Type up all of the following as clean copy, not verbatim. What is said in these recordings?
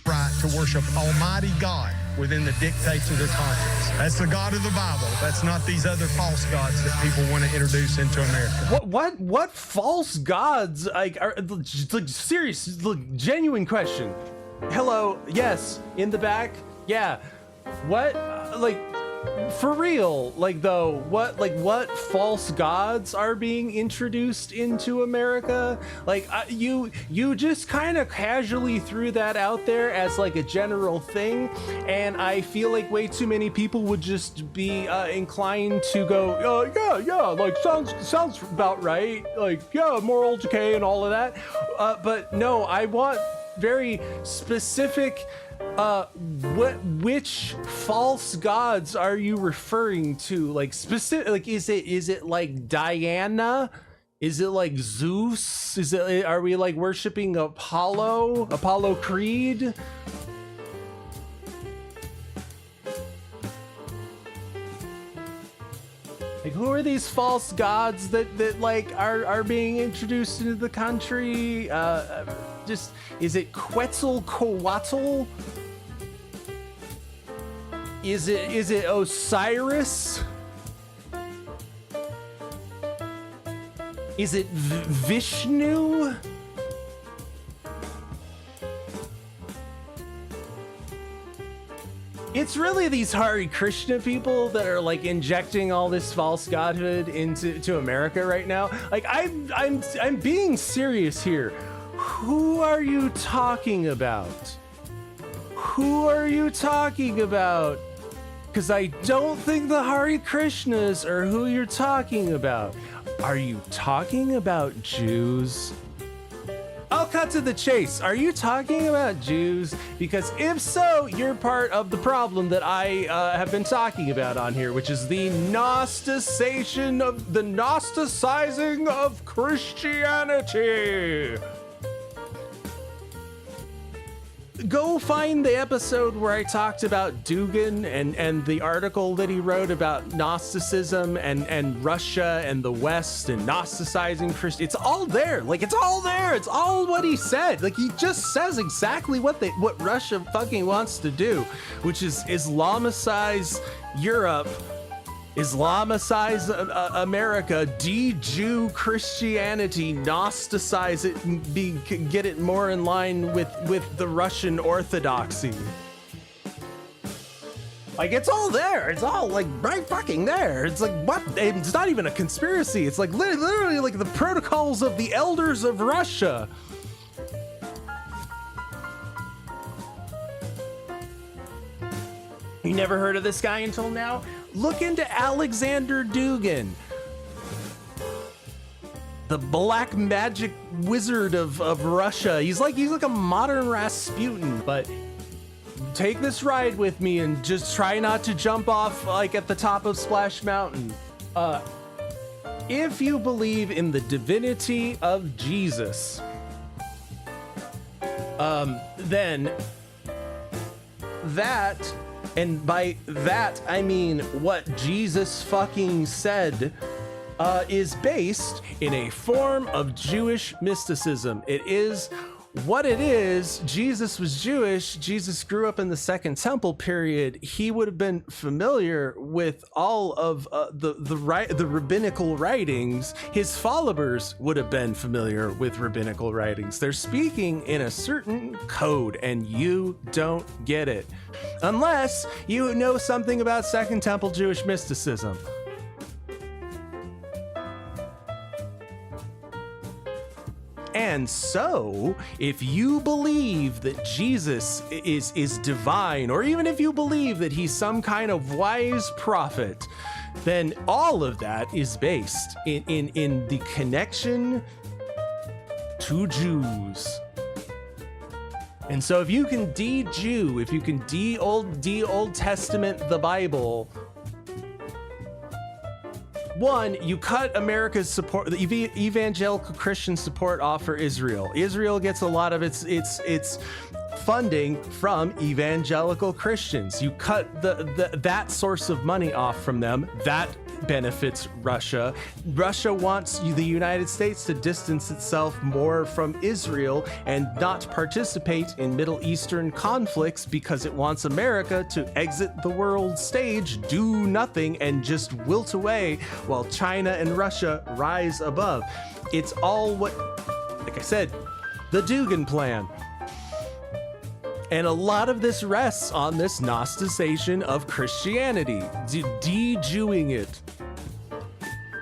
right to worship Almighty God within the dictates of their conscience. That's the God of the Bible. That's not these other false gods that people want to introduce into America. What false gods? Like, serious, genuine question. Hello, yes, in the back, yeah. What, for real, what false gods are being introduced into America? You just kind of casually threw that out there as like a general thing, and I feel like way too many people would just be inclined to go, yeah, sounds about right, moral decay and all of that. But no, I want very specific. Which false gods are you referring to? Like specific, like is it like Diana? Is it like Zeus? Are we like worshiping Apollo Creed? Like, who are these false gods that like are being introduced into the country? Is it Quetzalcoatl? Is it Osiris? Is it Vishnu? It's really these Hare Krishna people that are like injecting all this false godhood into America right now. Like, I'm being serious here. Who are you talking about? Who are you talking about? Because I don't think the Hare Krishnas are who you're talking about. Are you talking about Jews? I'll cut to the chase. Are you talking about Jews? Because if so, you're part of the problem that I have been talking about on here, which is the Gnosticizing of Christianity. Go find the episode where I talked about Dugan and the article that he wrote about Gnosticism and Russia and the West and Gnosticizing Christianity. It's all there. Like, it's all there. It's all what he said. Like, he just says exactly what Russia fucking wants to do, which is Islamicize Europe, Islamicize America, de-Jew Christianity, Gnosticize it, and get it more in line with the Russian Orthodoxy. Like, it's all there. It's all like right fucking there. It's like, what? It's not even a conspiracy. It's like literally like the protocols of the elders of Russia. You never heard of this guy until now? Look into Alexander Dugin, the black magic wizard of Russia. He's like a modern Rasputin, but take this ride with me and just try not to jump off like at the top of Splash Mountain. If you believe in the divinity of Jesus, then that, and by that I mean what Jesus fucking said, is based in a form of Jewish mysticism. It is what it is. Jesus was Jewish. Jesus grew up in the Second Temple period. He would have been familiar with all of the rabbinical writings. His followers would have been familiar with rabbinical writings. They're speaking in a certain code, and you don't get it unless you know something about Second Temple Jewish mysticism. And so, if you believe that Jesus is divine, or even if you believe that he's some kind of wise prophet, then all of that is based in the connection to Jews. And so if you can de-Jew, if you can de-Old Testament the Bible, one, you cut America's support, the evangelical Christian support off for Israel. Israel gets a lot of its funding from evangelical Christians. You cut that source of money off from them. That benefits Russia. Russia wants the United States to distance itself more from Israel and not participate in Middle Eastern conflicts because it wants America to exit the world stage, do nothing, and just wilt away while China and Russia rise above. It's all what, like I said, the Dugan plan. And a lot of this rests on this Gnosticization of Christianity, de-Jewing it.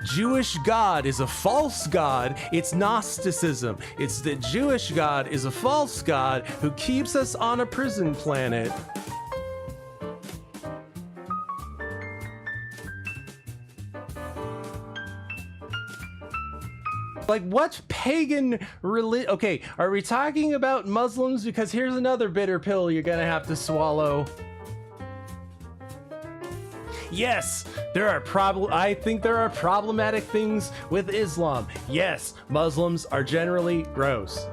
Jewish God is a false God. It's Gnosticism. It's that Jewish God is a false God who keeps us on a prison planet. Like, what pagan religion? Okay, are we talking about Muslims? Because here's another bitter pill you're gonna have to swallow. Yes, I think there are problematic things with Islam. Yes, Muslims are generally gross.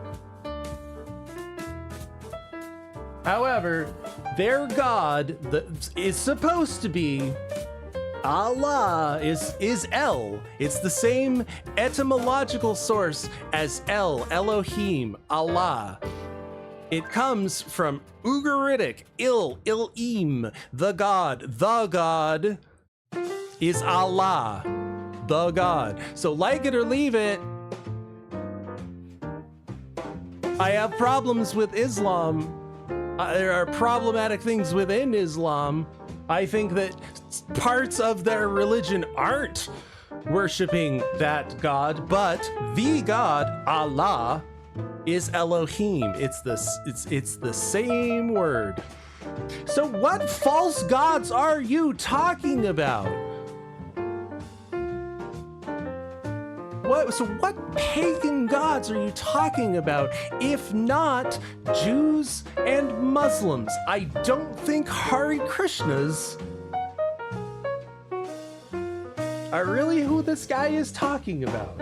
However, their God is supposed to be Allah, is El. It's the same etymological source as Elohim, Allah. It comes from Ugaritic, Ilim, the God is Allah, the God. So like it or leave it, I have problems with Islam. There are problematic things within Islam. I think that parts of their religion aren't worshiping that God, but the God, Allah, is Elohim. It's the same word. So what false gods are you talking about? What pagan gods are you talking about, if not Jews and Muslims? I don't think Hare Krishnas are really who this guy is talking about.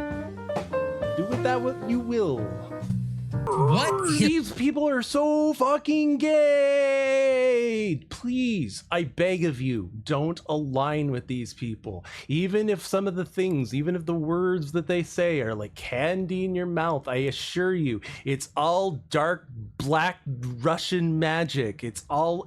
Do with that what you will. What? These people are so fucking gay. Please, I beg of you, don't align with these people. Even if some of the things, even if the words that they say are like candy in your mouth, I assure you, it's all dark black Russian magic. It's all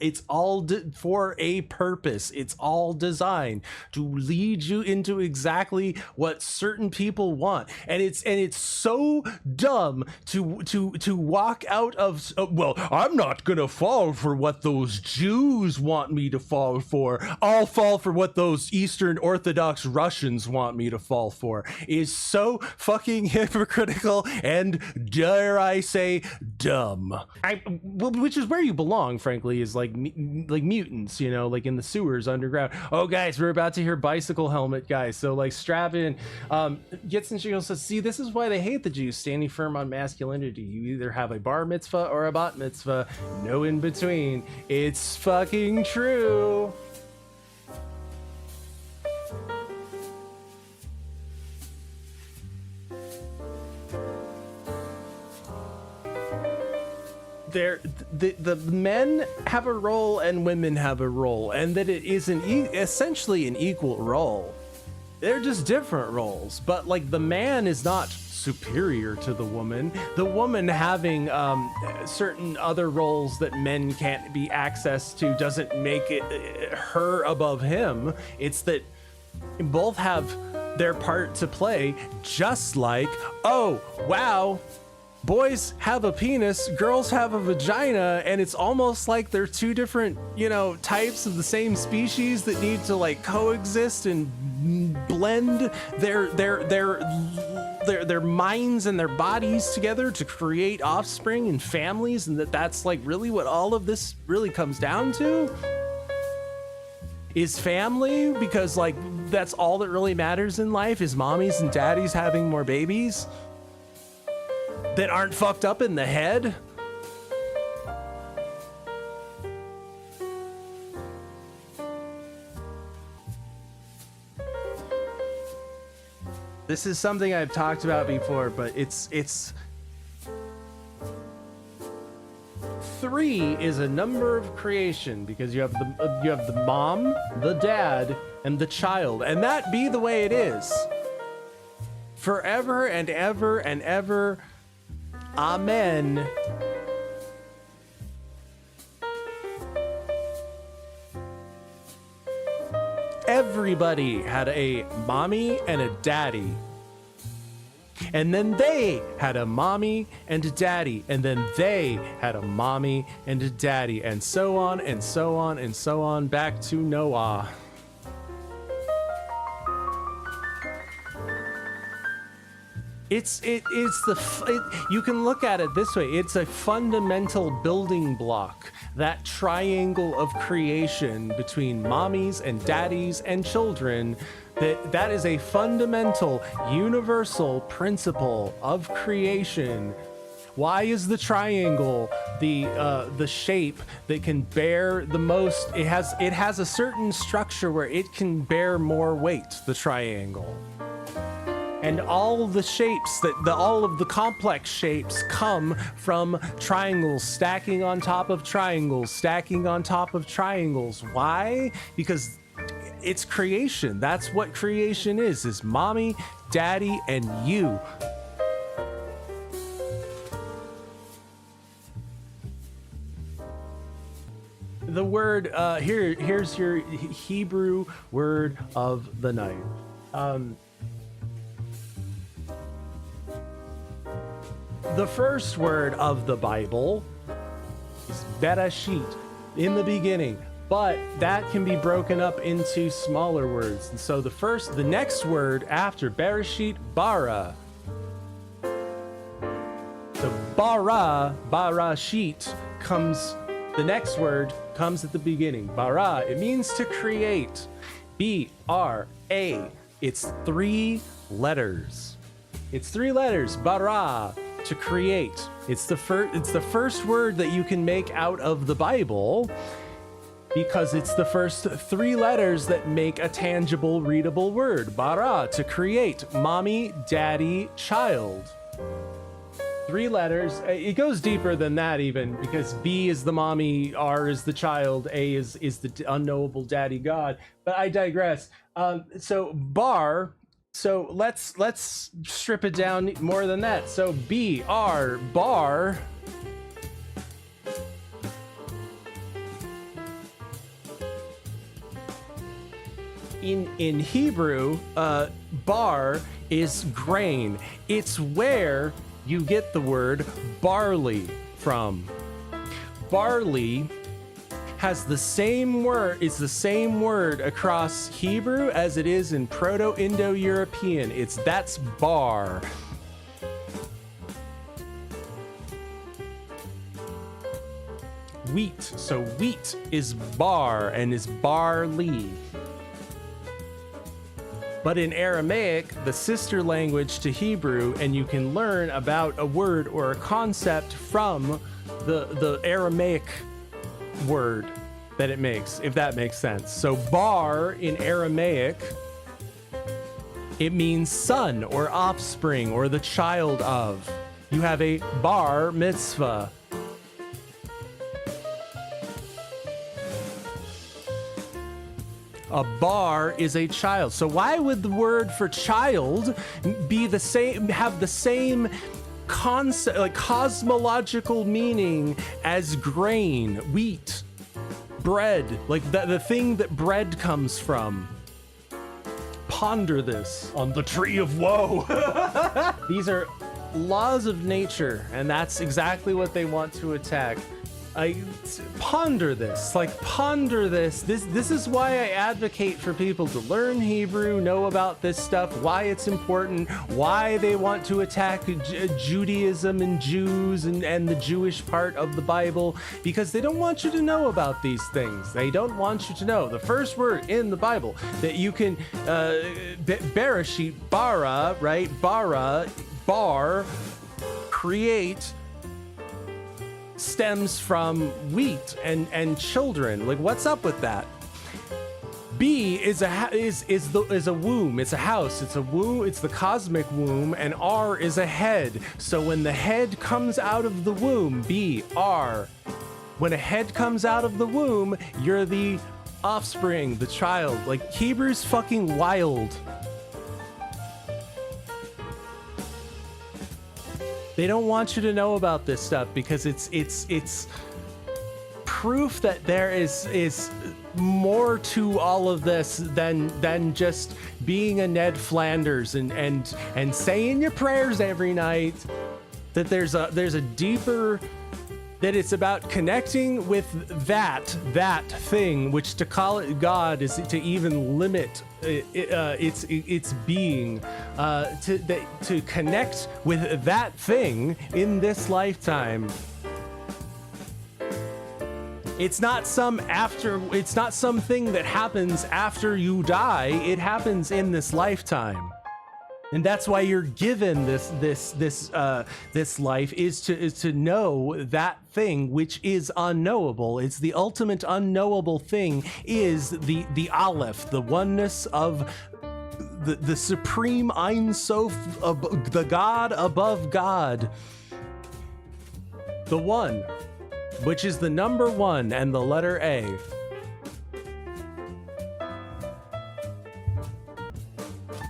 for a purpose. It's all designed to lead you into exactly what certain people want. And it's so dumb to walk out of, well, I'm not gonna fall for what those Jews want me to fall for. I'll fall for what those Eastern Orthodox Russians want me to fall for. Is so fucking hypocritical and, dare I say, dumb. Which is where you belong, frankly, is like mutants, you know, like in the sewers underground. Oh, guys, we're about to hear bicycle helmet, guys. So like strap in. Gets and she says, see, this is why they hate the Jews, standing firm on masculinity. You either have a bar mitzvah or a bat mitzvah, no in between. It's fucking true. The men have a role and women have a role, and that it is essentially an equal role. They're just different roles, but like the man is not superior to the woman. The woman having certain other roles that men can't be accessed to doesn't make it her above him. It's that both have their part to play, just like, oh, wow, boys have a penis, girls have a vagina, and it's almost like they're two different, you know, types of the same species that need to like coexist and blend their minds and their bodies together to create offspring and families, and that's like really what all of this really comes down to, is family, because like that's all that really matters in life, is mommies and daddies having more babies that aren't fucked up in the head. This is something I've talked about before, but it's 3 is a number of creation because you have the mom, the dad, and the child, and that be the way it is forever and ever and ever. Amen. Everybody had a mommy and a daddy. And then they had a mommy and a daddy. And then they had a mommy and a daddy. And so on and so on and so on back to Noah. You can look at it this way. It's a fundamental building block. That triangle of creation between mommies and daddies and children, that is a fundamental universal principle of creation. Why is the triangle the shape that can bear the most? It has a certain structure where it can bear more weight, the triangle. And all the shapes all of the complex shapes come from triangles stacking on top of triangles, stacking on top of triangles. Why? Because it's creation. That's what creation is mommy, daddy, and you. The word, here's your Hebrew word of the night. The first word of the Bible is Bereshit, in the beginning, but that can be broken up into smaller words. And so the next word after Bereshit, bara. So barashit the next word comes at the beginning. Bara, it means to create. B-R-A, it's 3 letters. It's 3 letters, bara. To create. It's the first word that you can make out of the Bible because it's the first 3 letters that make a tangible, readable word. Bara, to create. Mommy, daddy, child. 3 letters. It goes deeper than that even, because B is the mommy, R is the child, A is the unknowable daddy God. But I digress. So bar. So let's strip it down more than that. So B-R, bar. In Hebrew, bar is grain. It's where you get the word barley from. Barley has the same word, it's the same word across Hebrew as it is in Proto-Indo-European. That's bar. Wheat. So wheat is bar and is barley. But in Aramaic, the sister language to Hebrew, and you can learn about a word or a concept from the Aramaic word that it makes, if that makes sense. So bar in Aramaic, it means son or offspring or the child of. You have a bar mitzvah. A bar is a child. So why would the word for child be the same, have the same concept, like cosmological meaning as grain, wheat, bread, like the thing that bread comes from? Ponder this on the tree of woe. These are laws of nature, and that's exactly what they want to attack. Ponder this. This is why I advocate for people to learn Hebrew, know about this stuff, why it's important, why they want to attack Judaism and Jews and the Jewish part of the Bible, because they don't want you to know about these things. They don't want you to know. The first word in the Bible that you can, Bereshit, bara, right? Bara, bar, create, stems from wheat and children. Like, what's up with that? B is a womb. It's a house. It's a womb. It's the cosmic womb, and R is a head. So when the head comes out of the womb, B, R. When a head comes out of the womb, you're the offspring, the child. Like, Hebrew's fucking wild. They don't want you to know about this stuff because it's proof that there is more to all of this than just being a Ned Flanders and saying your prayers every night. That there's a deeper, that it's about connecting with that thing, which to call it God is to even limit its being, to connect with that thing in this lifetime. It's not something that happens after you die. It happens in this lifetime. And that's why you're given this life is to know that thing which is unknowable. It's the ultimate unknowable thing is the Aleph, the oneness of the supreme Ein Sof, the God above God, the one, which is the number one and the letter A.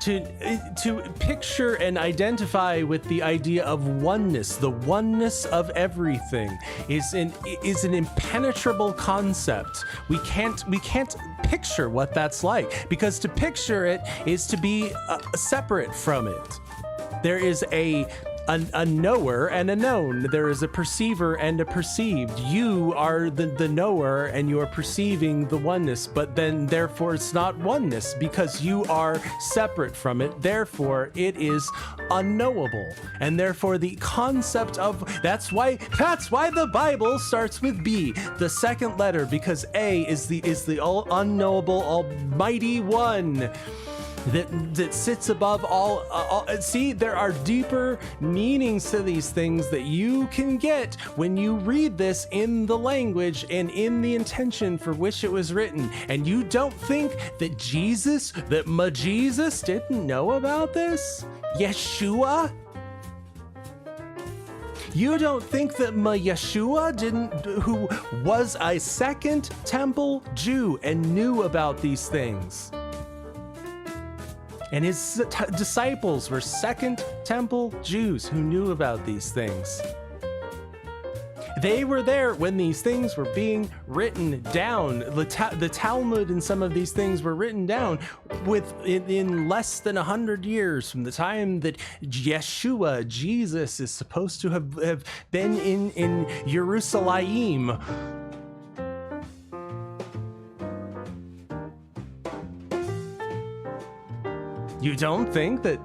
To picture and identify with the idea of oneness, the oneness of everything is an impenetrable concept. We can't picture what that's like, because to picture it is to be separate from it. There is a knower and a known. There is a perceiver and a perceived. You are the knower and you are perceiving the oneness, but then therefore it's not oneness because you are separate from it. Therefore it is unknowable. And therefore the concept of, that's why the Bible starts with B, the second letter, because A is the all unknowable almighty one. That sits above all. See, there are deeper meanings to these things that you can get when you read this in the language and in the intention for which it was written. And you don't think that Jesus didn't know about this? Yeshua? You don't think that Yeshua who was a second temple Jew and knew about these things? And his disciples were second temple Jews who knew about these things. They were there when these things were being written down. The Talmud and some of these things were written down in less than 100 years from the time that Yeshua, Jesus, is supposed to have been in Jerusalem. You don't think that...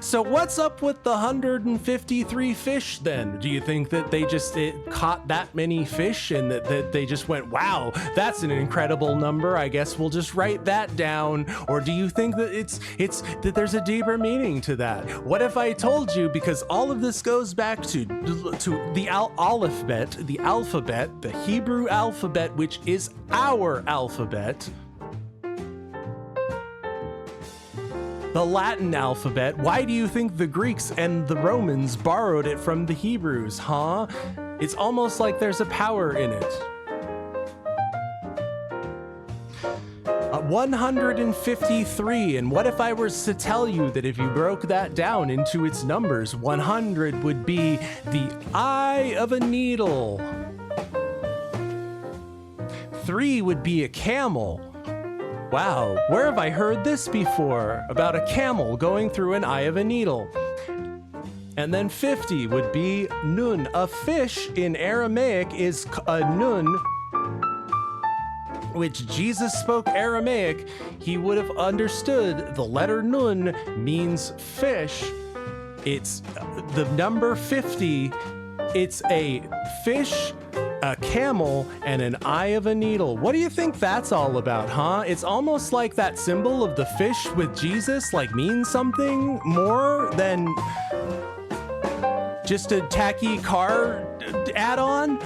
So what's up with the 153 fish then? Do you think that they just caught that many fish and that they just went, wow, that's an incredible number, I guess we'll just write that down? Or do you think that it's that there's a deeper meaning to that? What if I told you, because all of this goes back to the alphabet, the Hebrew alphabet, which is our alphabet, the Latin alphabet. Why do you think the Greeks and the Romans borrowed it from the Hebrews, huh? It's almost like there's a power in it. 153, and what if I was to tell you that if you broke that down into its numbers, 100 would be the eye of a needle. 3 would be a camel. Wow, where have I heard this before? About a camel going through an eye of a needle. And then 50 would be nun. A fish in Aramaic is a nun, which Jesus spoke Aramaic. He would have understood the letter nun means fish. It's the number 50. It's a fish, a camel, and an eye of a needle. What do you think that's all about, huh? It's almost like that symbol of the fish with Jesus means something more than just a tacky car add-on.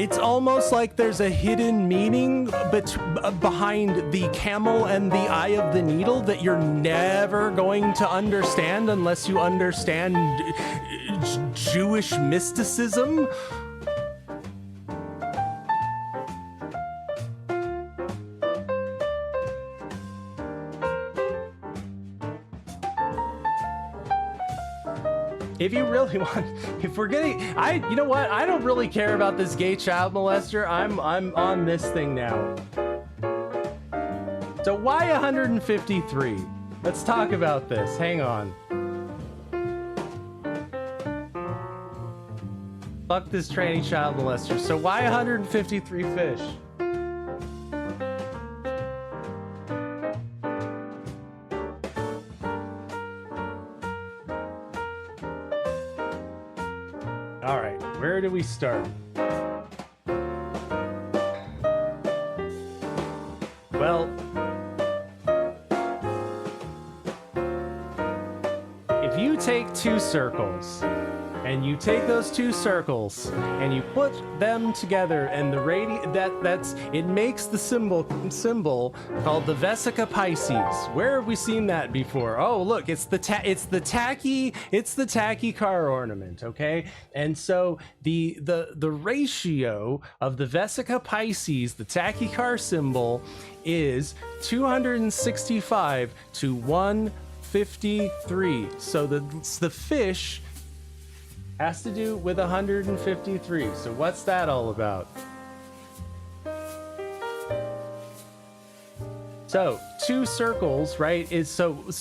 It's almost like there's a hidden meaning behind the camel and the eye of the needle that you're never going to understand unless you understand Jewish mysticism. If you really want, if we're getting, you know what? I don't really care about this gay child molester. I'm on this thing now. So why 153? Let's talk about this. Hang on. Fuck this tranny child molester. So why 153 fish? All right, where do we start? Well, if you take two circles and you take those two circles and you put them together and the it makes the symbol called the Vesica Pisces. Where have we seen that before? Oh, look, it's the tacky car ornament, okay? And so the ratio of the Vesica Pisces, the tacky car symbol, is 265 to 153. So the fish has to do with 153. So what's that all about? So two circles, right? Is you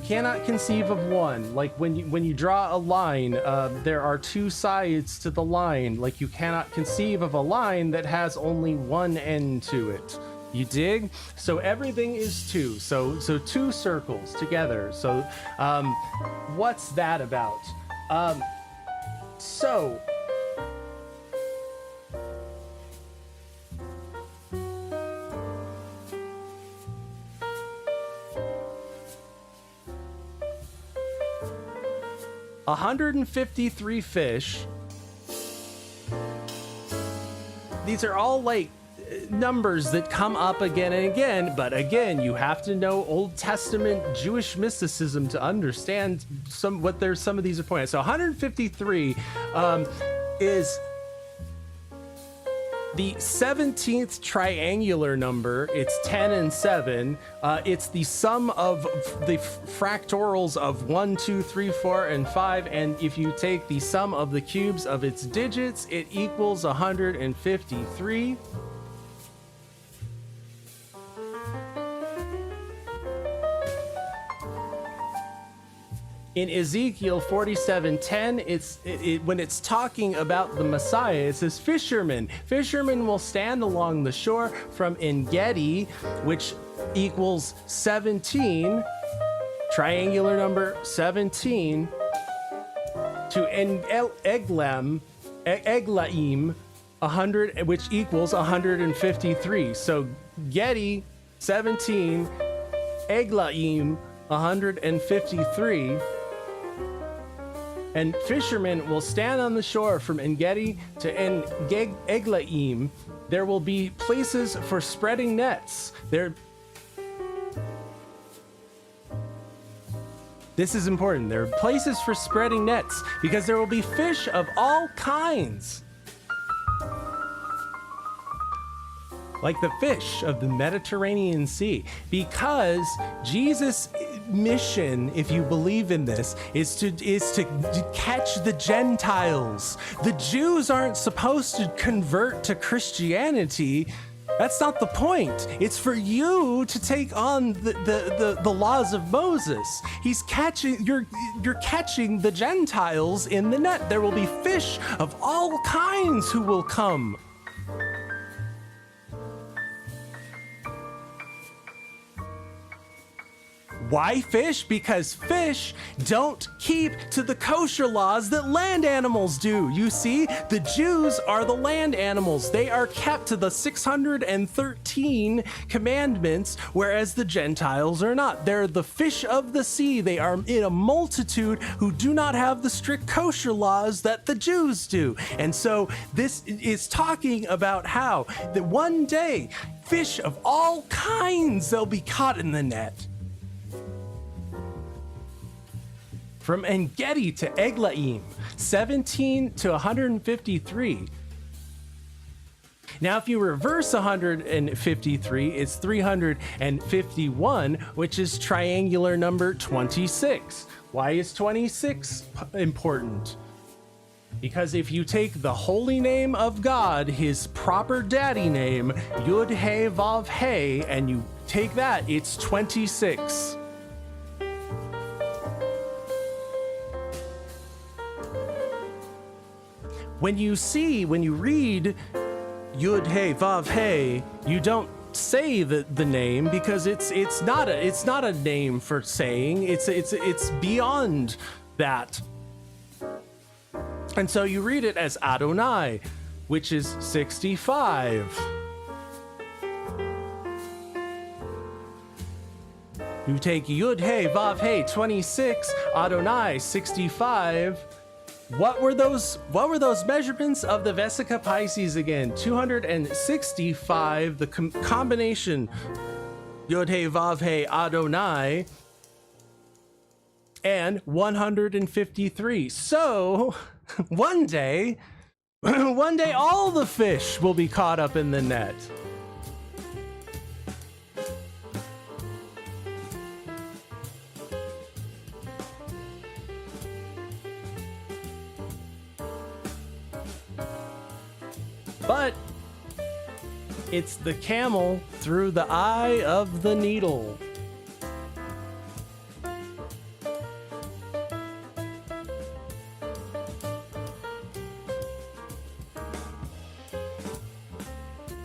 cannot conceive of one. Like when you draw a line, there are two sides to the line. Like you cannot conceive of a line that has only one end to it. You dig? So everything is two. So two circles together. So what's that about? So 153 fish. These are all like numbers that come up again and again, but again, you have to know Old Testament Jewish mysticism to understand some of these are pointing at. So 153 is the 17th triangular number. It's 10 and 7. It's the sum of the fractorals of 1, 2, 3, 4, and 5. And if you take the sum of the cubes of its digits, it equals 153. In Ezekiel 47:10, when it's talking about the Messiah, it says fishermen. Fishermen will stand along the shore from En-Gedi, which equals 17, triangular number 17, to Eglaim, 100, which equals 153. So Gedi 17, Eglaim 153. And fishermen will stand on the shore from En-Gedi to Eglaim. There will be places for spreading nets. This is important. There are places for spreading nets because there will be fish of all kinds. Like the fish of the Mediterranean Sea, because Jesus' mission, if you believe in this, is to catch the Gentiles. The Jews aren't supposed to convert to Christianity. That's not the point. It's for you to take on the laws of Moses. You're catching the Gentiles in the net. There will be fish of all kinds who will come. Why fish? Because fish don't keep to the kosher laws that land animals do. You see, the Jews are the land animals. They are kept to the 613 commandments, whereas the Gentiles are not. They're the fish of the sea. They are in a multitude who do not have the strict kosher laws that the Jews do. And so this is talking about how that one day fish of all kinds, they'll be caught in the net. From En-Gedi to Eglaim, 17 to 153. Now, if you reverse 153, it's 351, which is triangular number 26. Why is 26 important? Because if you take the holy name of God, his proper daddy name, Yud He Vav He, and you take that, it's 26. When you read Yud He Vav He, you don't say the name because it's not a name for saying. It's beyond that. And so you read it as Adonai, which is 65. You take Yud He Vav He 26, Adonai 65. What were those measurements of the Vesica Pisces again? 265, the combination Yod He Vav He Adonai, and 153. So one day all the fish will be caught up in the net. But it's the camel through the eye of the needle.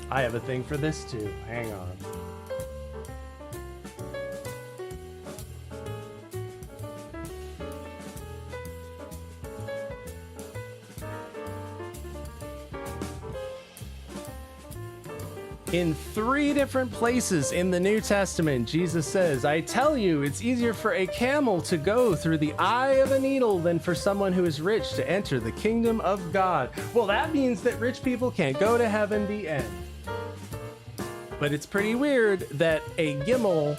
I have a thing for this too. Hang on. In 3 different places in the New Testament, Jesus says, I tell you, it's easier for a camel to go through the eye of a needle than for someone who is rich to enter the kingdom of God. Well, that means that rich people can't go to heaven, the end. But it's pretty weird that a gimel,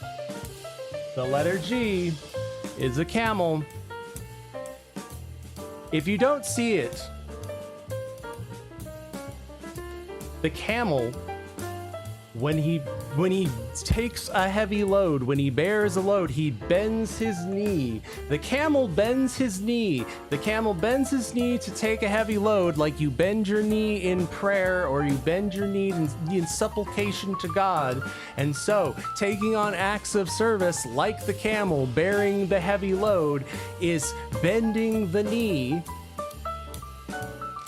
the letter G, is a camel. If you don't see it, the camel, when he takes a heavy load, when he bears a load, he bends his knee. The camel bends his knee. The camel bends his knee to take a heavy load, like you bend your knee in prayer or you bend your knee in supplication to God. And so, taking on acts of service like the camel bearing the heavy load is bending the knee.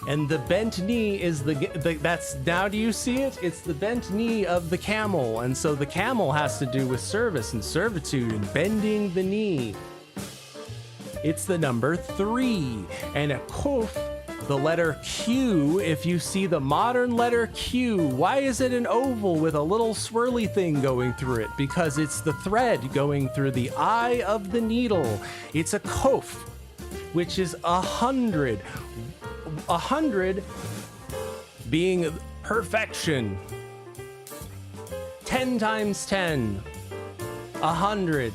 And the bent knee is that's, now do you see it? It's the bent knee of the camel. And so the camel has to do with service and servitude and bending the knee. It's the number 3. And a kuf, the letter Q, if you see the modern letter Q, why is it an oval with a little swirly thing going through it? Because it's the thread going through the eye of the needle. It's a kof, which is 100. 100 being perfection. 10 times 10. 100.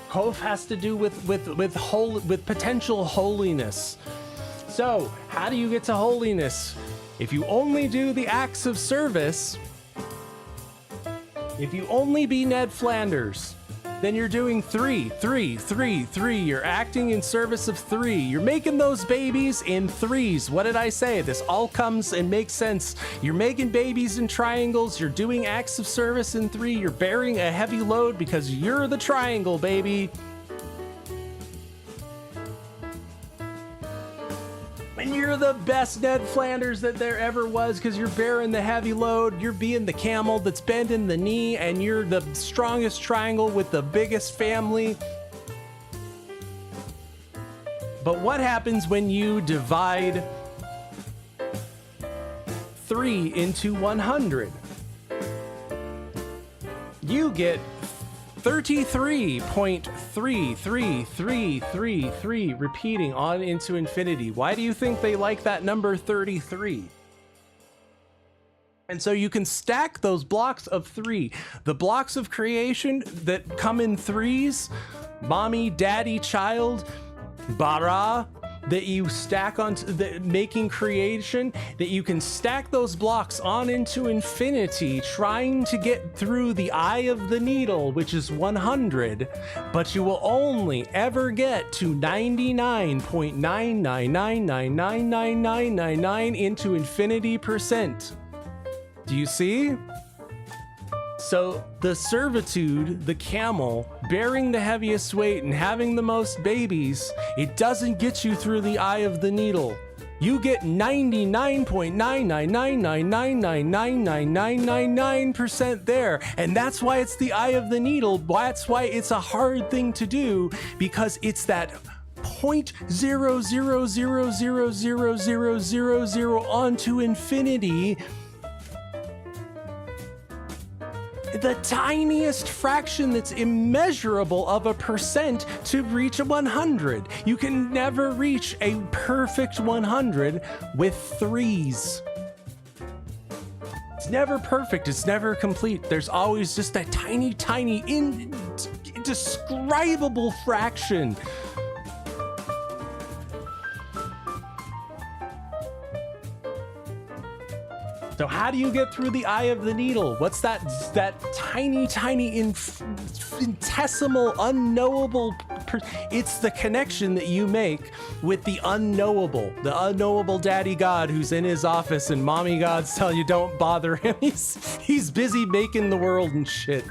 Kof has to do with potential holiness. So, how do you get to holiness? If you only do the acts of service, if you only be Ned Flanders, then you're doing 3. You're acting in service of 3. You're making those babies in 3s. What did I say? This all comes and makes sense. You're making babies in triangles. You're doing acts of service in 3. You're bearing a heavy load because you're the triangle, baby. And you're the best Ned Flanders that there ever was because you're bearing the heavy load. You're being the camel that's bending the knee, and you're the strongest triangle with the biggest family. But what happens when you divide 3 into 100? You get 33.33333 repeating on into infinity. Why do you think they like that number 33? And so you can stack those blocks of 3. The blocks of creation that come in 3s, mommy, daddy, child, bara, that you stack onto the making creation, that you can stack those blocks on into infinity, trying to get through the eye of the needle, which is 100, but you will only ever get to 99.999999999 into infinity percent. Do you see? So the servitude, the camel, bearing the heaviest weight and having the most babies, it doesn't get you through the eye of the needle. You get 99.99999999999% there. And that's why it's the eye of the needle. That's why it's a hard thing to do, because it's that 0.000000000 onto infinity. The tiniest fraction that's immeasurable of a percent to reach a 100. You can never reach a perfect 100 with 3s. It's never perfect. It's never complete. There's always just that tiny, indescribable fraction. So how do you get through the eye of the needle? What's that tiny, infinitesimal, unknowable? It's the connection that you make with the unknowable daddy God who's in his office, and mommy God's telling you don't bother him. He's busy making the world and shit.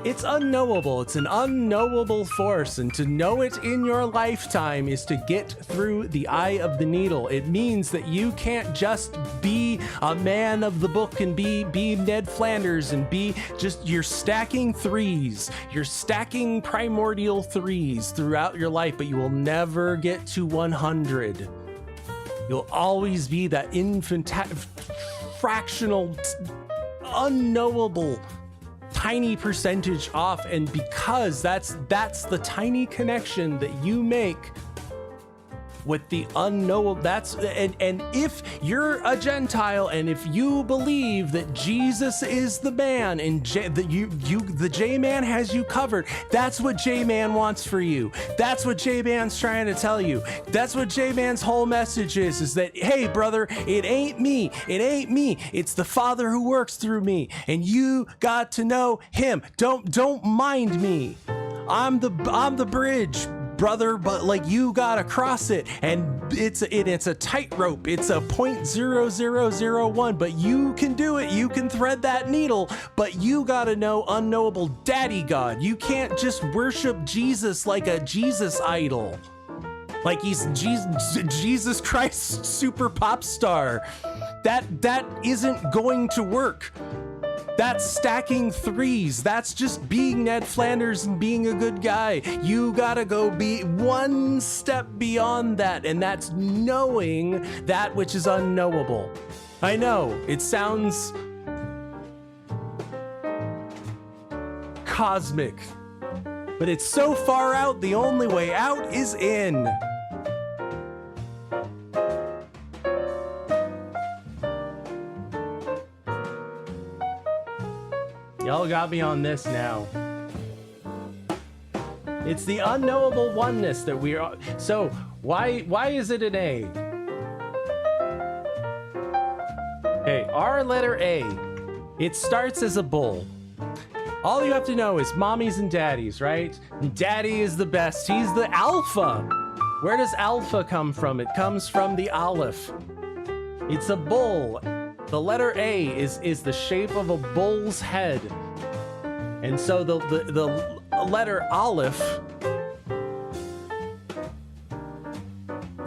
It's unknowable. It's an unknowable force, and to know it in your lifetime is to get through the eye of the needle. It means that you can't just be a man of the book and be Ned Flanders and be just, you're stacking 3s. You're stacking primordial 3s throughout your life, but you will never get to 100. You'll always be that fractional, unknowable tiny percentage off, and because that's the tiny connection that you make with the unknowable. And if you're a Gentile and if you believe that Jesus is the man and the J-Man has you covered, that's what J-Man wants for you. That's what J-Man's trying to tell you. That's what J-Man's whole message is that, hey brother, it ain't me. It's the Father who works through me, and you got to know him. Don't mind me. I'm the bridge, brother, but like, you gotta cross it, and it's a tightrope. It's a 0.0001, but you can do it. You can thread that needle, but you gotta know unknowable daddy God. You can't just worship Jesus like a Jesus idol, like he's Jesus Christ super pop star. That isn't going to work. That's stacking 3s. That's just being Ned Flanders and being a good guy. You gotta go be one step beyond that, and that's knowing that which is unknowable. I know, it sounds cosmic, but it's so far out, the only way out is in. Y'all got me on this now. It's the unknowable oneness that we are. So why is it an A? Okay, our letter A. It starts as a bull. All you have to know is mommies and daddies, right? And daddy is the best. He's the alpha. Where does alpha come from? It comes from the aleph. It's a bull. The letter A is the shape of a bull's head. And so the letter aleph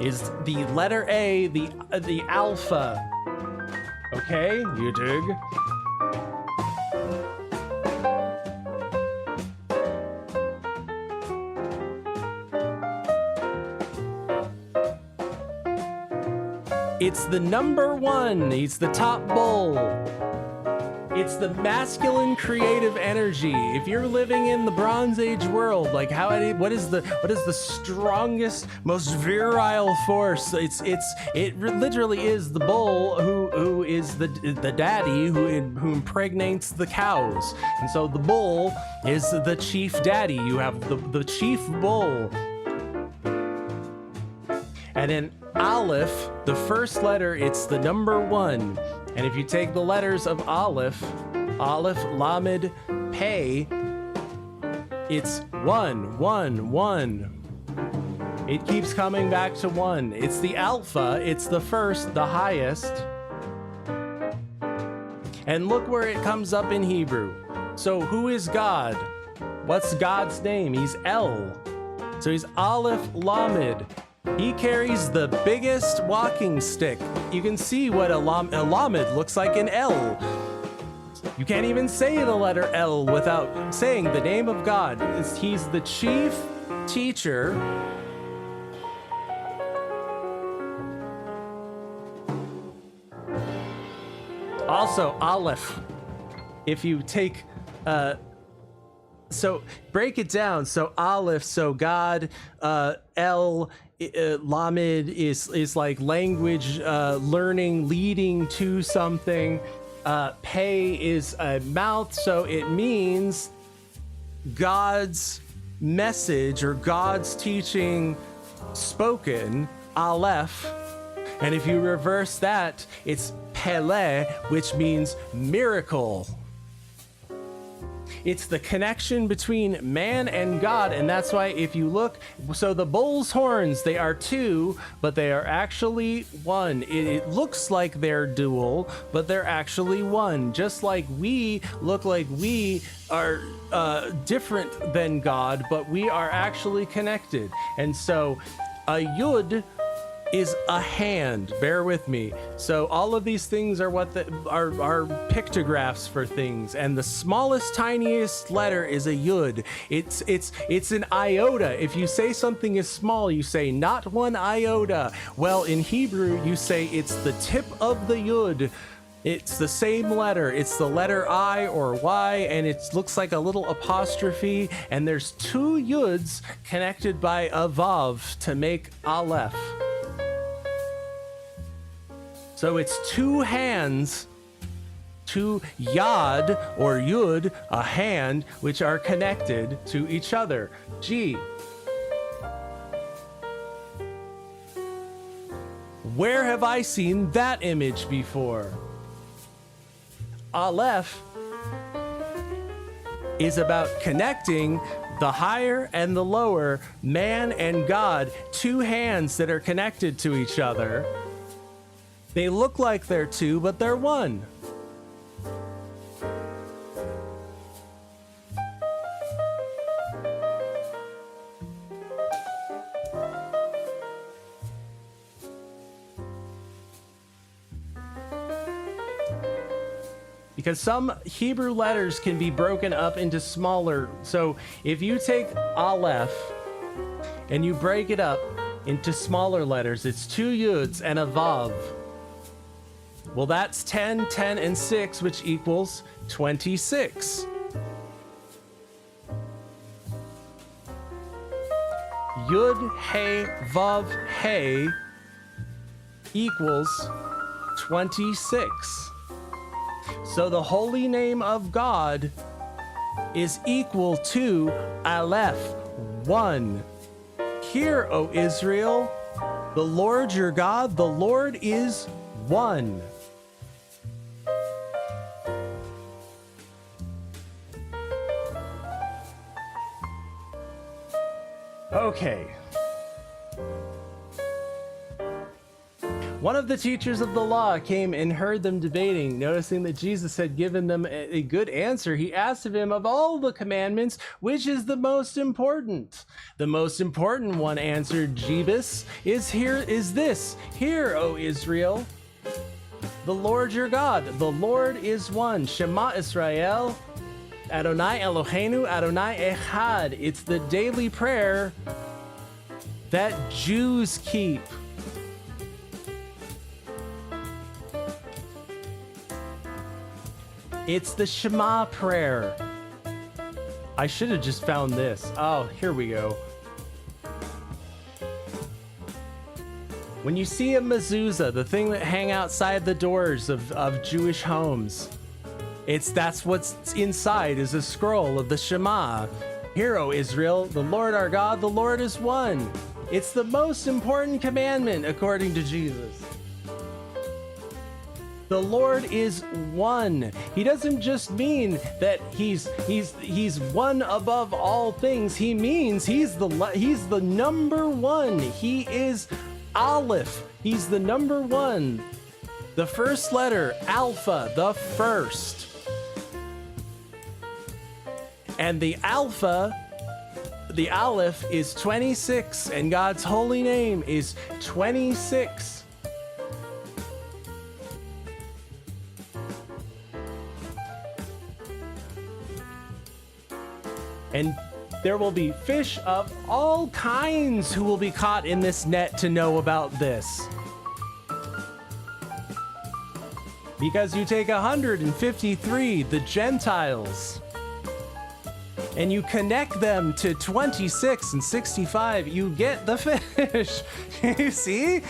is the letter A, the alpha. Okay, you dig? It's the number one. He's the top bull. It's the masculine creative energy. If you're living in the Bronze Age world, like what is the strongest, most virile force? It literally is the bull who is the daddy who impregnates the cows. And so the bull is the chief daddy. You have the chief bull. And then Aleph, the first letter, it's the number one. And if you take the letters of Aleph, Lamed, Pei, it's 1, 1, 1. It keeps coming back to 1. It's the Alpha, it's the first, the highest. And look where it comes up in Hebrew. So who is God? What's God's name? He's El. So he's Aleph, Lamed. He carries the biggest walking stick. You can see what a lamed looks like in L. You can't even say the letter L without saying the name of God. He's the chief teacher. Also, Aleph. If you take... so break it down. So Aleph, so God, El... Lamed is like language learning leading to something. Pei is a mouth, so it means God's message or God's teaching spoken. Aleph. And if you reverse that, it's Pele, which means miracle. It's the connection between man and God, and that's why if you look, so the bull's horns, they are 2, but they are actually 1. It looks like they're dual, but they're actually 1. Just like we look like we are different than God, but we are actually connected. And so a yud is a hand. Bear with me. So all of these things are what are pictographs for things, and the smallest, tiniest letter is a yud. It's an iota. If you say something is small, you say not 1 iota. Well, in Hebrew, you say it's the tip of the yud. It's the same letter. It's the letter I or Y, and it looks like a little apostrophe, and there's 2 yuds connected by a vav to make aleph. So it's 2 hands, 2 yad or yud, a hand, which are connected to each other. G. Where have I seen that image before? Aleph is about connecting the higher and the lower, man and God, 2 hands that are connected to each other. They look like they're 2, but they're 1. Because some Hebrew letters can be broken up into smaller. So if you take Aleph and you break it up into smaller letters, it's 2 yuds and a vav. Well, that's 10, 10, and 6, which equals 26. Yud, He, Vav, He equals 26. So the holy name of God is equal to Aleph, 1. Hear, O Israel, the Lord your God, the Lord is 1. Okay. One of the teachers of the law came and heard them debating. Noticing that Jesus had given them a good answer, he asked of him, of all the commandments, which is the most important? The most important one, answered Jesus, is this. Hear, O Israel, the Lord your God, the Lord is one. Shema Israel, Adonai Eloheinu, Adonai Echad. It's the daily prayer that Jews keep. It's the Shema prayer. I should have just found this. Oh, here we go. When you see a mezuzah, the thing that hang outside the doors of Jewish homes, that's what's inside is a scroll of the Shema. Hear, O Israel, the Lord our God, the Lord is one. It's the most important commandment according to Jesus. The Lord is one. He doesn't just mean that he's one above all things. He means he's the number one. He is Aleph. He's the number one. The first letter, Alpha, the first. And the Alpha, the Aleph, is 26, and God's holy name is 26. And there will be fish of all kinds who will be caught in this net to know about this. Because you take 153, the Gentiles, and you connect them to 26 and 65, you get the fish. You see?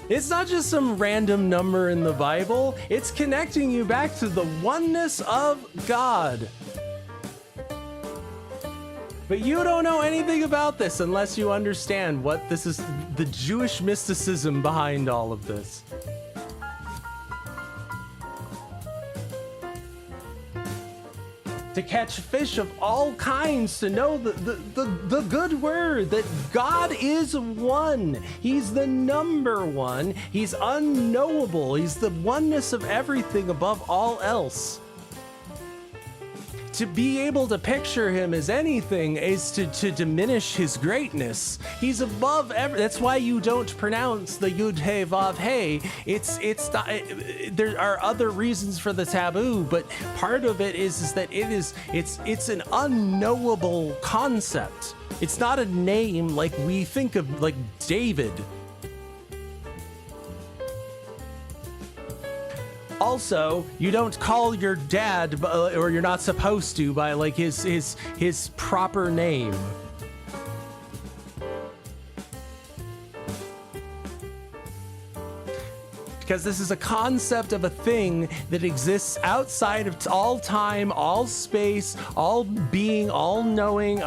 It's not just some random number in the Bible. It's connecting you back to the oneness of God. But you don't know anything about this unless you understand what this is, the Jewish mysticism behind all of this. To catch fish of all kinds, to know the good word that God is one. He's the number one. He's unknowable. He's the oneness of everything above all else. To be able to picture him as anything is to diminish his greatness. He's above every. That's why you don't pronounce the Yud Hey Vav Hey. There are other reasons for the taboo, but part of it is that it's an unknowable concept. It's not a name like we think of, like David. Also, you don't call your dad, or you're not supposed to, by like his proper name. Because this is a concept of a thing that exists outside of all time, all space, all being, all knowing.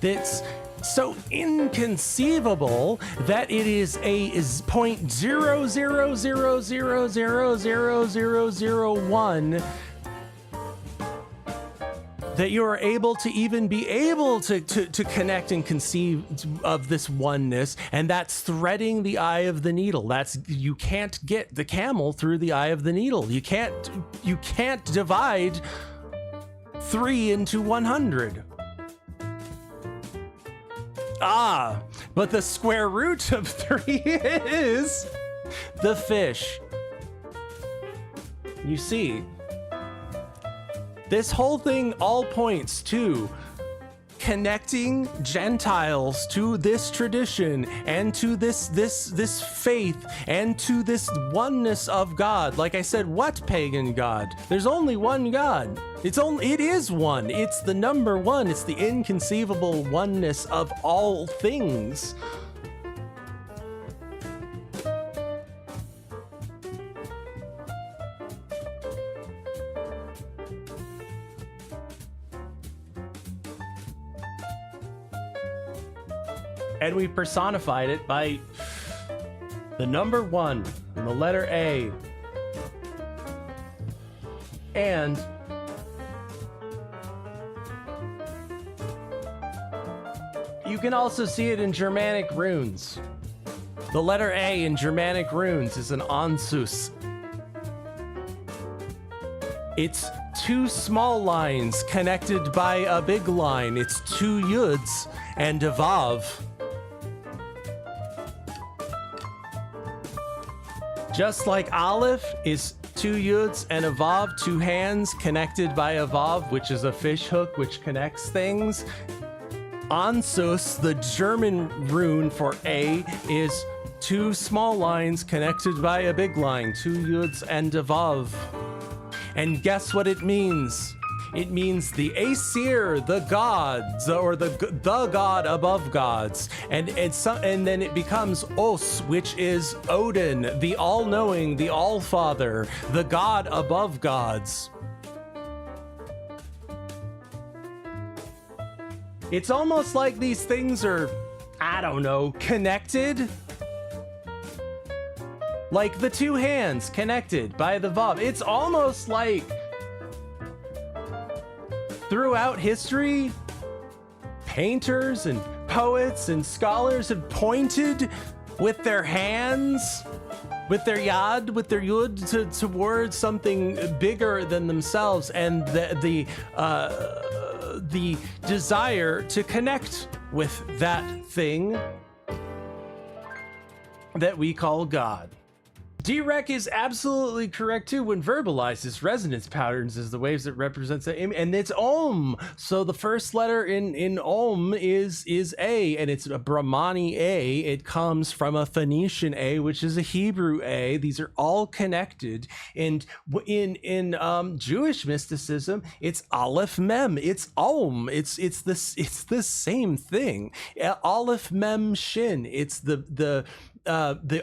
That's so inconceivable that it is a 0.00000000001 that you are able to even be able to connect and conceive of this oneness, and that's threading the eye of the needle. You can't get the camel through the eye of the needle. You can't divide 3 into 100. But the square root of 3 is the fish. You see, this whole thing all points to connecting Gentiles to this tradition and to this faith and to this oneness of God. Like I said, what pagan God? There's only one God. It is one. It's the number one. It's the inconceivable oneness of all things. And we personified it by the number 1 and the letter A. And you can also see it in Germanic runes. The letter A in Germanic runes is an Ansus. It's two small lines connected by a big line. It's two yuds and a vav. Just like Aleph is two yuds and a vav, two hands connected by a vav, which is a fish hook which connects things. Ansus, the German rune for A, is two small lines connected by a big line, two yuds and a vav. And guess what it means? It means the Aesir, the gods, or the god above gods, and then it becomes Os, which is Odin, the all-knowing, the all-father, the god above gods. It's almost like these things are, I don't know, connected. Like the two hands connected by the vav. It's almost like throughout history, painters and poets and scholars have pointed with their hands, with their yad, with their yud, towards something bigger than themselves, and the desire to connect with that thing that we call God. D-Rec is absolutely correct too when verbalizes resonance patterns as the waves that represents it, and it's Om. So the first letter in Om is A, and it's a Brahmani A. It comes from a Phoenician A, which is a Hebrew A. These are all connected. And in Jewish mysticism, it's Aleph Mem. It's Om. It's the same thing. Aleph Mem Shin. It's the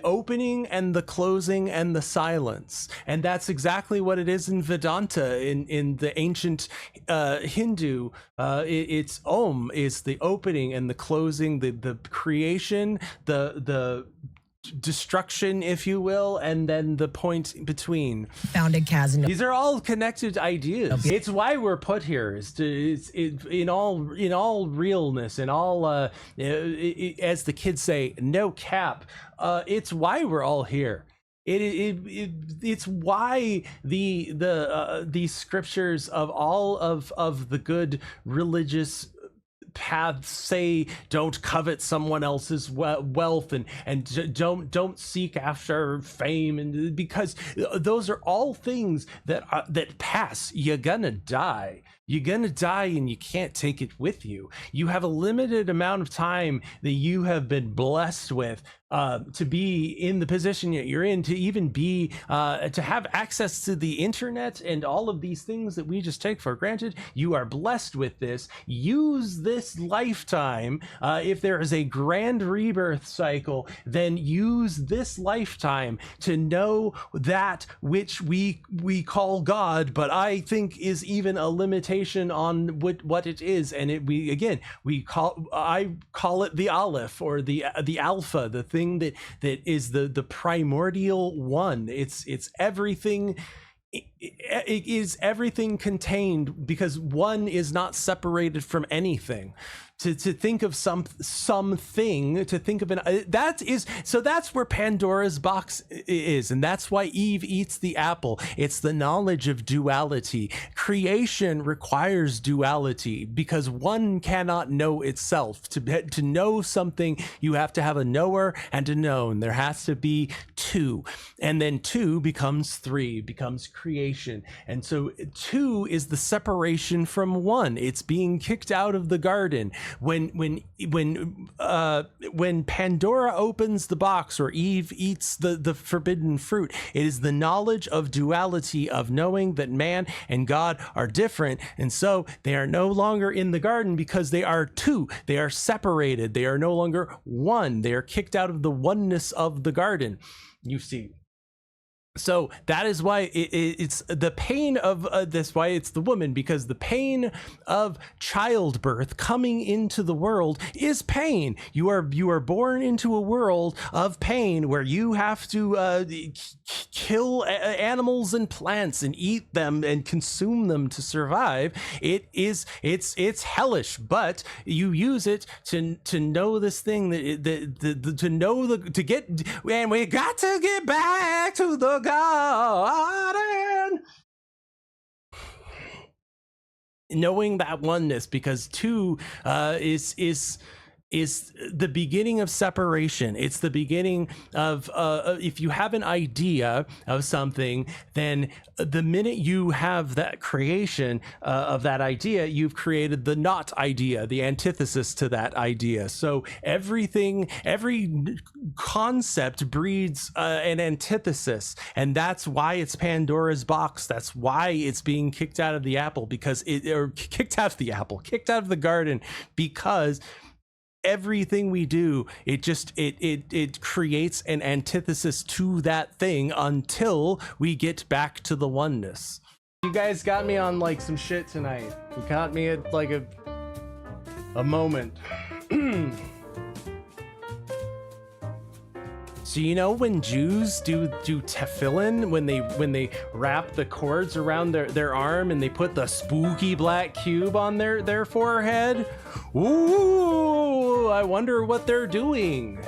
opening and the closing and the silence, and that's exactly what it is in Vedanta. In the ancient Hindu, it's Om is the opening and the closing, the creation, the destruction, if you will, and then the point between. Founded Kazan. These are all connected ideas. It's why we're put here. In all realness, in all as the kids say, no cap. It's why we're all here. It's why these scriptures of all of the good religious paths say don't covet someone else's wealth and don't seek after fame, and because those are all things that pass. You're gonna die. You're gonna die, and you can't take it with you. You have a limited amount of time that you have been blessed with to be in the position that you're in, to even be to have access to the internet and all of these things that we just take for granted. You are blessed with this. Use this lifetime. If there is a grand rebirth cycle, then use this lifetime to know that which we call God, but I think is even a limitation on what it is. And I call it the Aleph, or the Alpha, the thing that is the primordial one. It's everything. It is everything contained, because one is not separated from anything. To think of something, to think of that's where Pandora's box is, and that's why Eve eats the apple. It's the knowledge of duality. Creation requires duality, because one cannot know itself. To know something, you have to have a knower and a known. There has to be two, and then two becomes three, becomes creation. And so two is the separation from one. It's being kicked out of the garden. When Pandora opens the box, or Eve eats the forbidden fruit, it is the knowledge of duality, of knowing that man and God are different, and so they are no longer in the garden, because they are two. They are separated. They are no longer one. They are kicked out of the oneness of the garden. You see. So that is why it's the pain of this, why it's the woman, because the pain of childbirth, coming into the world, is pain. You are born into a world of pain where you have to kill animals and plants and eat them and consume them to survive. It's hellish, but you use it to know this thing, to get, and we got to get back to the garden, knowing that oneness, because two is the beginning of separation. It's the beginning of if you have an idea of something, then the minute you have that creation of that idea, you've created the not idea, the antithesis to that idea. So every concept breeds an antithesis, and that's why it's Pandora's box. That's why it's being kicked out of the apple, kicked out of the garden, because everything we do, it creates an antithesis to that thing until we get back to the oneness. You guys got me on like some shit tonight. You got me at like a moment. So you know when Jews do tefillin, when they wrap the cords around their arm and they put the spooky black cube on their forehead? Ooh, I wonder what they're doing.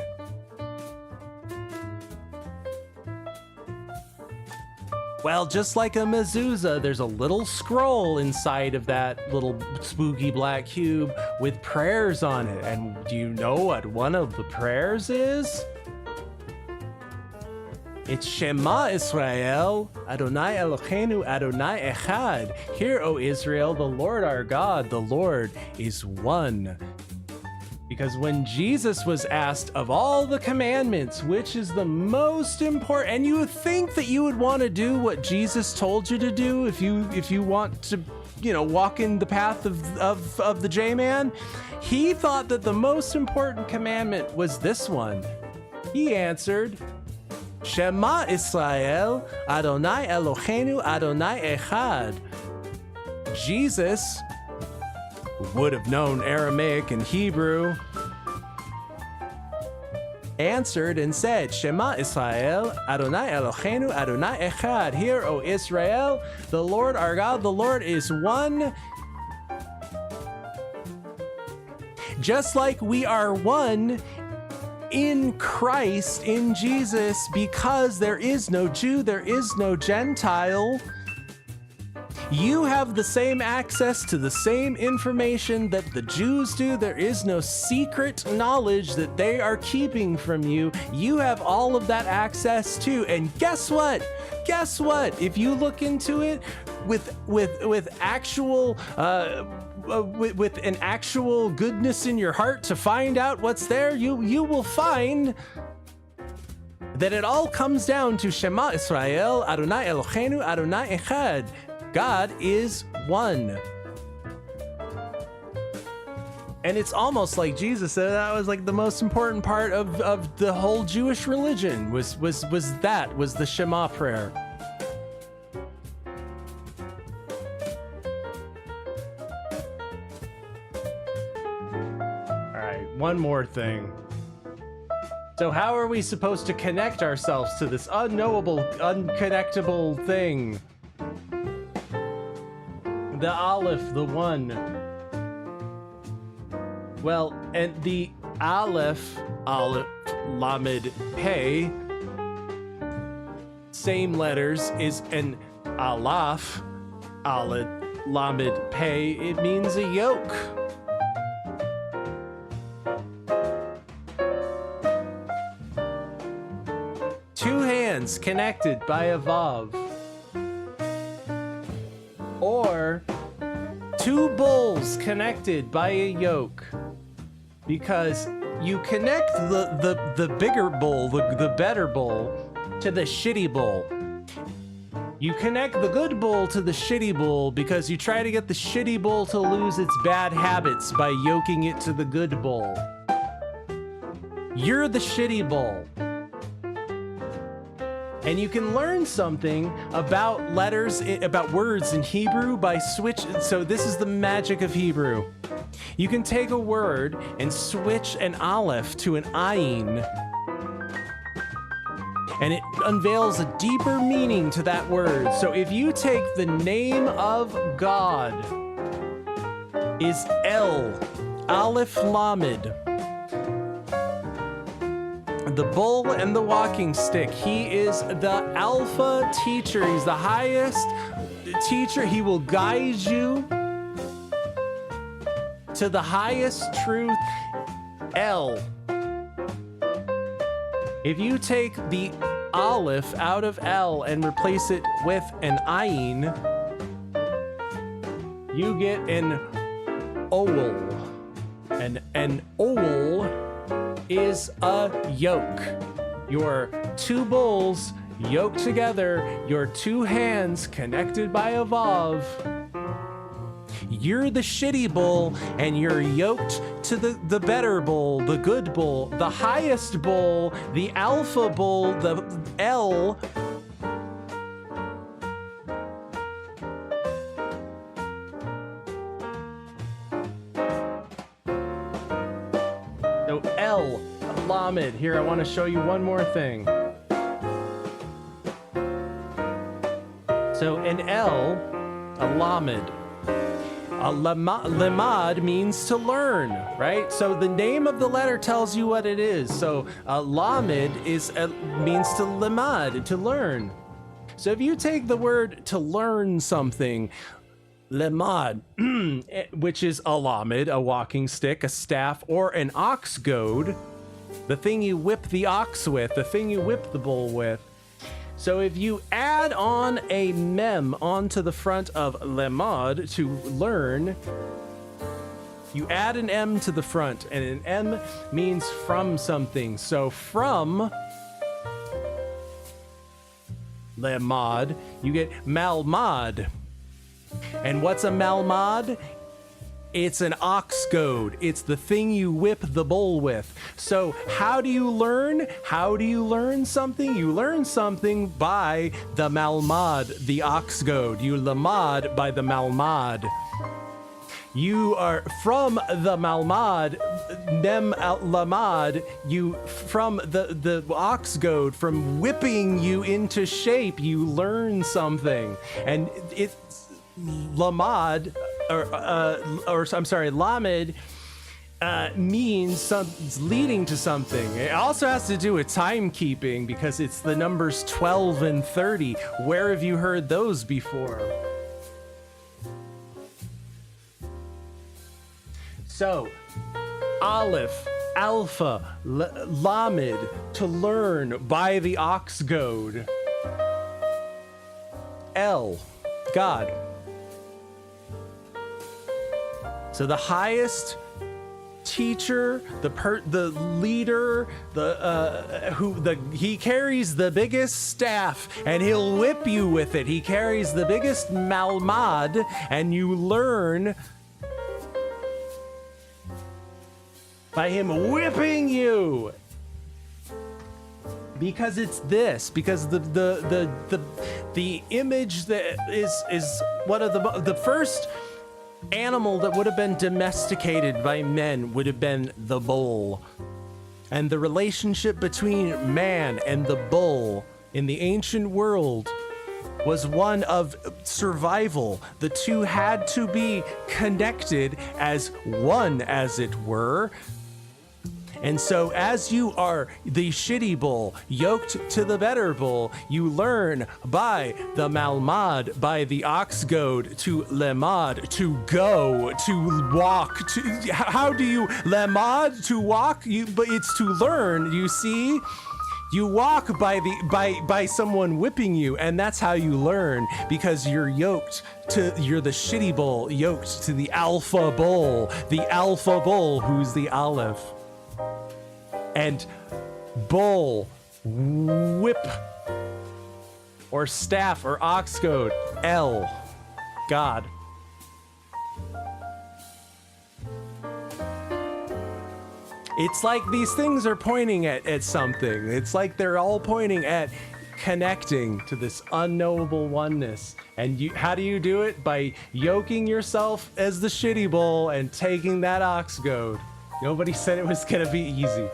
Well, just like a mezuzah, there's a little scroll inside of that little spooky black cube with prayers on it. And do you know what one of the prayers is? It's Shema Israel, Adonai Eloheinu, Adonai Echad. Hear, O Israel, the Lord our God, the Lord is one. Because when Jesus was asked of all the commandments, which is the most important, and you would think that you would want to do what Jesus told you to do if you want to, walk in the path of the J-Man, he thought that the most important commandment was this one. He answered, Shema Israel, Adonai Eloheinu, Adonai Echad. Jesus would have known Aramaic and Hebrew, answered and said, Shema Israel, Adonai Eloheinu, Adonai Echad. Hear, O Israel, the Lord our God, the Lord is one. Just like we are one in Christ, in Jesus, because there is no Jew, there is no Gentile. You have the same access to the same information that the Jews do. There is no secret knowledge that they are keeping from you. You have all of that access too. And guess what? Guess what? If you look into it with actual with an actual goodness in your heart to find out what's there, you will find that it all comes down to Shema Israel, Adonai Eloheinu, Adonai Echad. God is one. And it's almost like Jesus said that was like the most important part of the whole Jewish religion was the Shema prayer. All right, one more thing. So how are we supposed to connect ourselves to this unknowable, unconnectable thing? The Aleph, the one. Well, and the Aleph, Lamed, Pei, same letters, is an Alaf, Lamed, Pei. It means a yoke. Two hands connected by a Vav. Or two bulls connected by a yoke, because you connect the bigger bull, the better bull, to the shitty bull. You connect the good bull to the shitty bull because you try to get the shitty bull to lose its bad habits by yoking it to the good bull. You're the shitty bull. And you can learn something about about words in Hebrew by so this is the magic of Hebrew. You can take a word and switch an aleph to an ayin, and it unveils a deeper meaning to that word. So if you take the name of God is El, Aleph Lamed, the bull and the walking stick. He is the alpha teacher. He's the highest teacher. He will guide you to the highest truth. El. If you take the aleph out of El and replace it with an ayin, you get an ol. An ol is a yoke. Your two bulls yoked together, your two hands connected by a vav. You're the shitty bull, and you're yoked to the better bull, the good bull, the highest bull, the alpha bull, the El. So El, Lamed. Here, I want to show you one more thing. So an El, a Lamed. Lemad means to learn, right? So the name of the letter tells you what it is. So Lamed means to lemad, to learn. So if you take the word to learn something, lemad, which is a lamed, a walking stick, a staff, or an ox goad, the thing you whip the ox with, the thing you whip the bull with. So if you add on a mem onto the front of lemad to learn, you add an M to the front, and an M means from something. So from lemad, you get malmad. And what's a malmad? It's an ox goad. It's the thing you whip the bull with. So how do you learn? How do you learn something? You learn something by the malmad, the ox goad. You lamad by the malmad. You are from the malmad, mem lamad, you from the ox goad, from whipping you into shape, you learn something. And it's lamad, lamed means something's leading to something. It also has to do with timekeeping because it's the numbers 12 and 30. Where have you heard those before? So, Aleph, Alpha, Lamed, to learn by the ox goad. El, God. So the highest teacher, the leader, he carries the biggest staff and he'll whip you with it. He carries the biggest malmad and you learn by him whipping you. Because it's this, because the image that is one of the first animal that would have been domesticated by men would have been the bull. And the relationship between man and the bull in the ancient world was one of survival. The two had to be connected as one, as it were. And so as you are the shitty bull yoked to the better bull, you learn by the malmad, by the ox goad, to lemad, to go, to walk. How do you lemad, to walk? But it's to learn, you see? You walk by someone whipping you, and that's how you learn, because you're the shitty bull yoked to the alpha bull who's the aleph. And bull, whip, or staff, or ox goad, El, God. It's like these things are pointing at something. It's like they're all pointing at connecting to this unknowable oneness. And how do you do it? By yoking yourself as the shitty bull and taking that ox goad. Nobody said it was gonna be easy.